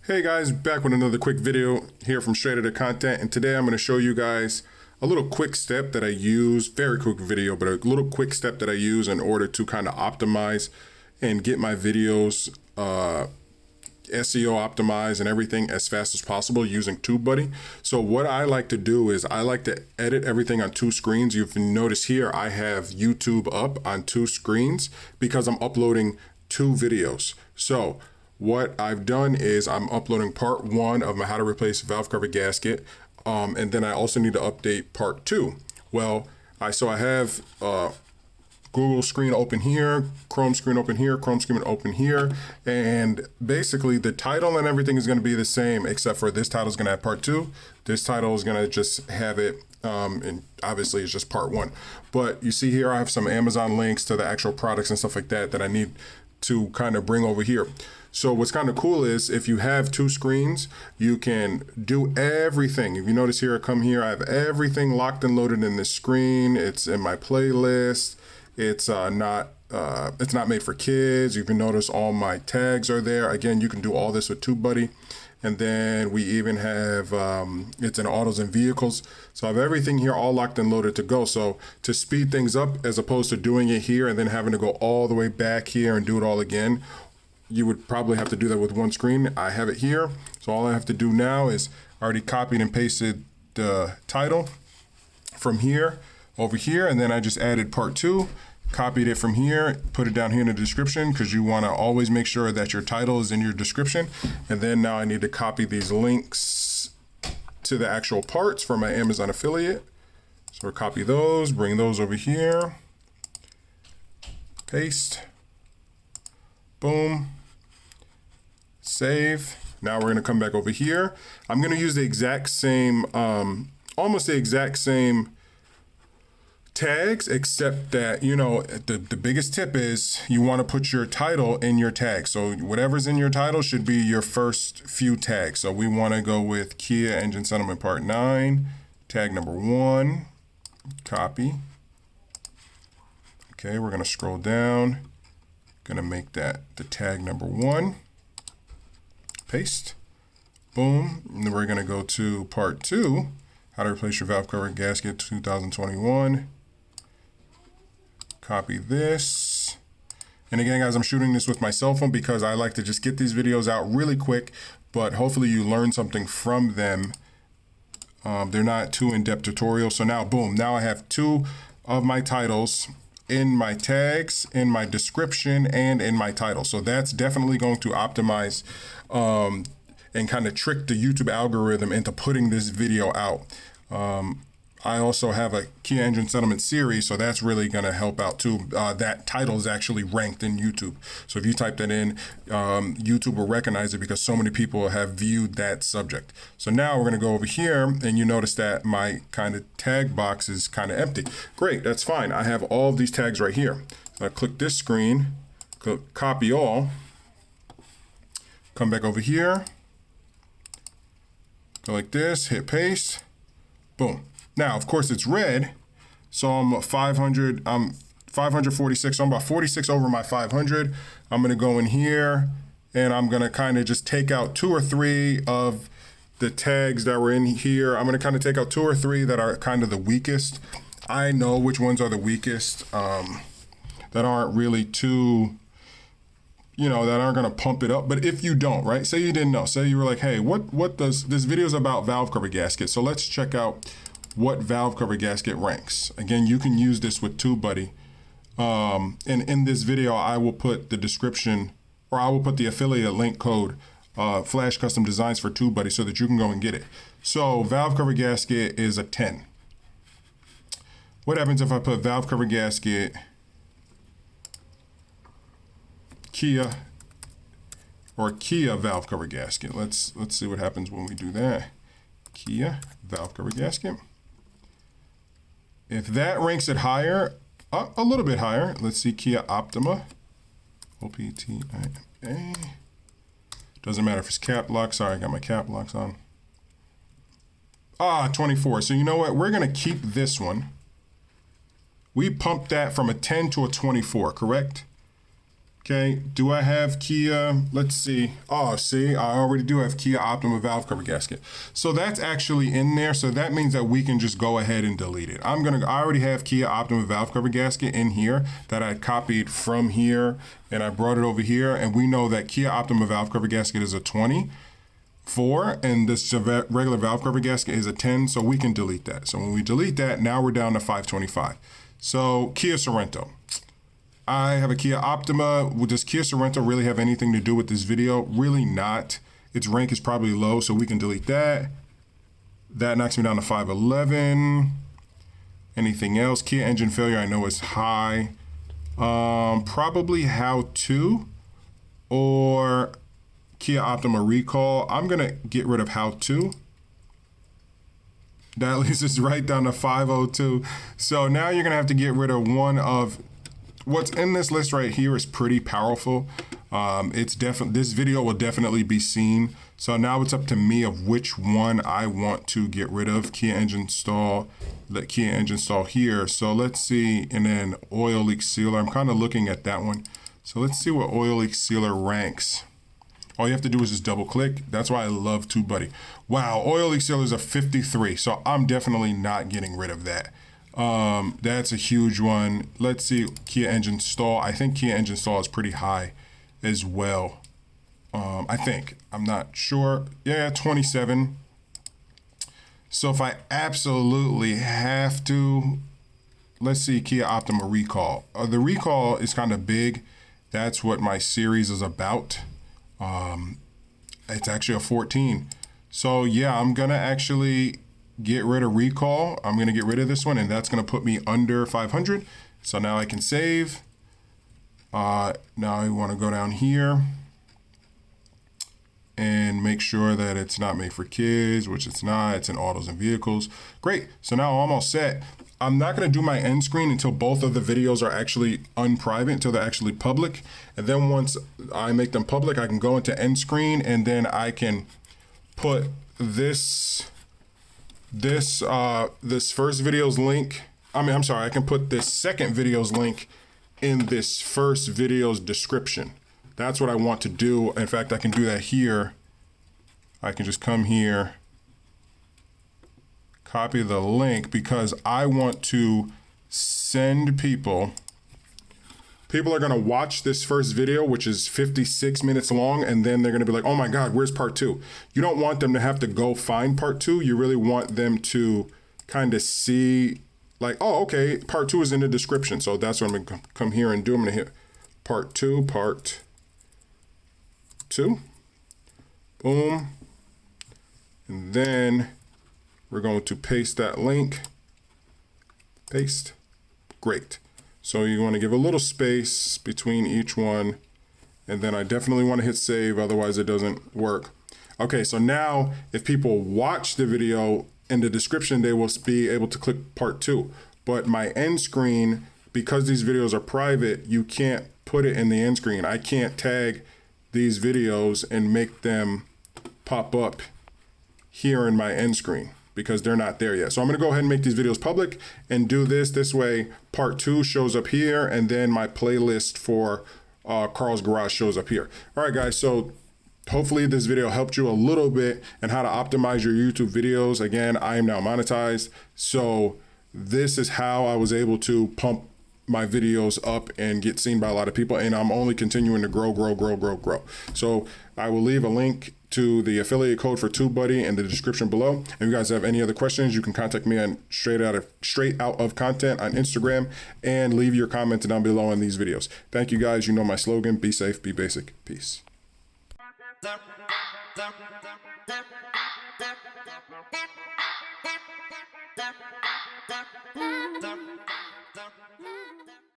Hey guys, back with another quick video here from Straight Outta Content, and today I'm going to show you guys a little quick step that I use, very quick video, but a little quick step that I use in order to kind of optimize and get my videos SEO optimized and everything as fast as possible using TubeBuddy. So what I like to do is I like to edit everything on two screens. You've noticed here I have YouTube up on two screens because I'm uploading two videos. So what I've done is I'm uploading part one of my how to replace valve cover gasket, and then I also need to update part two. Well, I have Google screen open here, Chrome screen open here, Chrome screen open here, and basically the title and everything is going to be the same, except for this title is going to have part two. This title is going to just have it, and obviously it's just part one. But you see here I have some Amazon links to the actual products and stuff like that that I need to kind of bring over here. So what's kind of cool is if you have two screens, you can do everything. If you notice here, I come here, I have everything locked and loaded in this screen. It's in my playlist. It's not made for kids. You can notice all my tags are there. Again, you can do all this with TubeBuddy. And then we even have, it's in autos and vehicles. So I have everything here all locked and loaded to go. So to speed things up, as opposed to doing it here and then having to go all the way back here and do it all again, you would probably have to do that with one screen. I have it here. So all I have to do now is I already copied and pasted the title from here over here. And then I just added part two, copied it from here, put it down here in the description because you want to always make sure that your title is in your description. And then now I need to copy these links to the actual parts for my Amazon affiliate. So copy those, bring those over here, paste, boom, save. Now we're going to come back over here. I'm going to use the exact same, almost the exact same tags, except that, you know, the biggest tip is you want to put your title in your tag. So whatever's in your title should be your first few tags. So we want to go with Kia engine settlement part 9, tag number 1, copy. Okay, we're going to scroll down. Going to make that the tag number 1. Paste. Boom. And then we're going to go to part 2, how to replace your valve cover gasket 2021. Copy this. And again, guys, I'm shooting this with my cell phone because I like to just get these videos out really quick, but hopefully you learn something from them. They're not too in-depth tutorials. So now, boom, now I have two of my titles in my tags, in my description, and in my title. So that's definitely going to optimize and kind of trick the YouTube algorithm into putting this video out. I also have a Kia engine settlement series, so that's really going to help out too. That title is actually ranked in YouTube. So if you type that in, YouTube will recognize it because so many people have viewed that subject. So now we're going to go over here and you notice that my kind of tag box is kind of empty. Great, that's fine. I have all of these tags right here. So I click this screen, click copy all, come back over here, go like this, hit paste, boom. Now, of course, it's red, so I'm 546, so I'm about 46 over my 500. I'm gonna go in here and I'm gonna kind of just take out 2 or 3 of the tags that were in here. I'm gonna kind of take out 2 or 3 that are kind of the weakest. I know which ones are the weakest, that aren't really too, you know, that aren't gonna pump it up. But if you don't, right? Say you didn't know, say you were like, hey, what does, this video is about valve cover gasket. So let's check out what valve cover gasket ranks. Again, you can use this with TubeBuddy. And in this video, I will put the description, or I will put the affiliate link code, Flash Custom Designs for TubeBuddy, so that you can go and get it. So valve cover gasket is a 10. What happens if I put valve cover gasket, Kia, or Kia valve cover gasket? Let's see what happens when we do that. Kia valve cover gasket. If that ranks it higher, a little bit higher, let's see Kia Optima, O-P-T-I-M-A. Doesn't matter if it's cap lock. Sorry, I got my cap locks on. 24. So you know what? We're going to keep this one. We pumped that from a 10 to a 24, correct? Okay, do I have Kia? Let's see. Oh, see, I already do have Kia Optima valve cover gasket. So that's actually in there. So that means that we can just go ahead and delete it. I already have Kia Optima valve cover gasket in here that I copied from here and I brought it over here. And we know that Kia Optima valve cover gasket is a 24 and this regular valve cover gasket is a 10. So we can delete that. So when we delete that, now we're down to 525. So Kia Sorento. I have a Kia Optima. Does Kia Sorento really have anything to do with this video? Really not. Its rank is probably low, so we can delete that. That knocks me down to 511. Anything else? Kia engine failure I know is high. Probably how to or Kia Optima recall. I'm gonna get rid of how to. That leaves us right down to 502. So now you're gonna have to get rid of one of what's in this list right here is pretty powerful. This video will definitely be seen. So now it's up to me of which one I want to get rid of. Kia engine stall, let Kia engine stall here. So let's see, and then oil leak sealer. I'm kind of looking at that one. So let's see what oil leak sealer ranks. All you have to do is just double click. That's why I love TubeBuddy. Wow, oil leak sealer is a 53. So I'm definitely not getting rid of that. That's a huge one. Let's see, Kia engine stall. I think Kia engine stall is pretty high as well. I think, I'm not sure. Yeah, 27. So if I absolutely have to, let's see, Kia Optima recall. The recall is kind of big. That's what my series is about. It's actually a 14. So yeah, I'm gonna actually get rid of recall. I'm gonna get rid of this one and that's gonna put me under 500. So now I can save. Now I wanna go down here and make sure that it's not made for kids, which it's not, it's in autos and vehicles. Great, so now I'm almost set. I'm not gonna do my end screen until both of the videos are actually unprivate, until they're actually public. And then once I make them public, I can go into end screen and then I can put this first video's link. I can put this second video's link in this first video's description. That's what I want to do. In fact, I can do that here. I can just come here, copy the link because I want to send people are gonna watch this first video, which is 56 minutes long, and then they're gonna be like, oh my God, where's part 2? You don't want them to have to go find part 2. You really want them to kind of see like, oh, okay, part 2 is in the description. So that's what I'm gonna come here and do. I'm gonna hit part 2. Boom. And then we're going to paste that link. Paste. Great. So you want to give a little space between each one. And then I definitely want to hit save, otherwise it doesn't work. Okay, so now if people watch the video in the description, they will be able to click part 2. But my end screen, because these videos are private, you can't put it in the end screen. I can't tag these videos and make them pop up here in my end screen because they're not there yet. So I'm gonna go ahead and make these videos public and do this. This way, part 2 shows up here and then my playlist for Carl's Garage shows up here. All right, guys, so hopefully this video helped you a little bit in how to optimize your YouTube videos. Again, I am now monetized. So this is how I was able to pump my videos up and get seen by a lot of people. And I'm only continuing to grow. So I will leave a link to the affiliate code for TubeBuddy in the description below. If you guys have any other questions, you can contact me on straight out of content on Instagram and leave your comments down below on these videos. Thank you guys. You know my slogan, be safe, be basic. Peace.